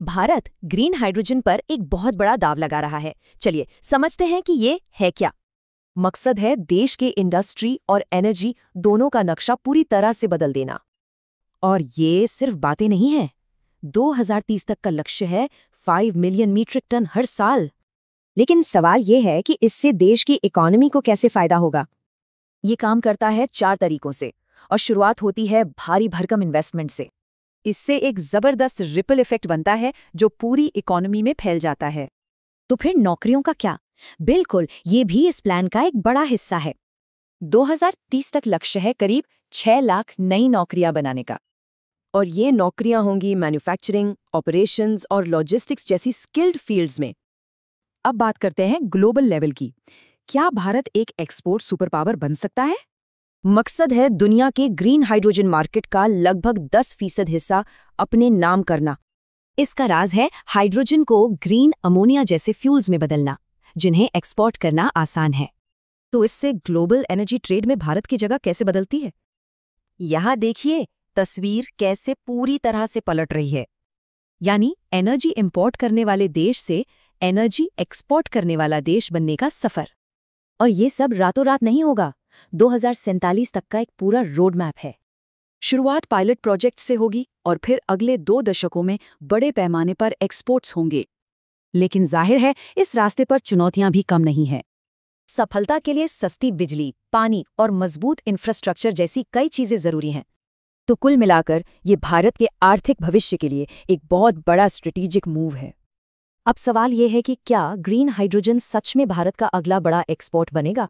Bharat green hydrogen पर एक बहुत बड़ा दांव लगा रहा है। चलिए समझते हैं कि ये है क्या। मकसद है देश के इंडस्ट्री और एनर्जी दोनों का नक्शा पूरी तरह से बदल देना। और ये सिर्फ बातें नहीं हैं। 2030 तक का लक्ष्य है 5 मिलियन मीट्रिक टन हर साल। लेकिन सवाल ये है कि इससे देश की इकोनॉमी को कैसे फायदा होगा। ये काम करता है 4 तरीकों से और शुरुआत होती है भारी भरकम इन्वेस्टमेंट से। इससे एक जबरदस्त रिपल इफेक्ट बनता है जो पूरी इकोनॉमी में फैल जाता है। तो फिर नौकरियों का क्या? बिल्कुल, ये भी इस प्लान का एक बड़ा हिस्सा है। 2030 तक लक्ष्य है करीब 6 लाख नई नौकरियां बनाने का। और ये नौकरियां होंगी मैन्युफैक्चरिंग, ऑपरेशंस और लॉजिस्टिक्स जैसी स्किल्ड फील्ड्स में। अब बात करते हैं ग्लोबल लेवल की। क्या भारत एक एक्सपोर्ट सुपर पावर बन सकता है? मकसद है दुनिया के ग्रीन हाइड्रोजन मार्केट का लगभग 10% हिस्सा अपने नाम करना। इसका राज है हाइड्रोजन को ग्रीन अमोनिया जैसे फ्यूल्स में बदलना, जिन्हें एक्सपोर्ट करना आसान है। तो इससे ग्लोबल एनर्जी ट्रेड में भारत की जगह कैसे बदलती है? यहाँ देखिए तस्वीर कैसे पूरी तरह से पलट रही है। यानी एनर्जी इंपोर्ट करने वाले देश से एनर्जी एक्सपोर्ट करने वाला देश बनने का सफर। और ये सब रातों रात नहीं होगा। 2047 तक का एक पूरा रोड मैप है। शुरुआत पायलट प्रोजेक्ट से होगी और फिर अगले 2 दशकों में बड़े पैमाने पर एक्सपोर्ट्स होंगे। लेकिन जाहिर है इस रास्ते पर चुनौतियां भी कम नहीं हैं। सफलता के लिए सस्ती बिजली, पानी और मजबूत इंफ्रास्ट्रक्चर जैसी कई चीजें जरूरी हैं। तो कुल मिलाकर ये भारत के आर्थिक भविष्य के लिए एक बहुत बड़ा स्ट्रेटेजिक मूव है। अब सवाल ये है कि क्या ग्रीन हाइड्रोजन सच में भारत का अगला बड़ा एक्सपोर्ट बनेगा?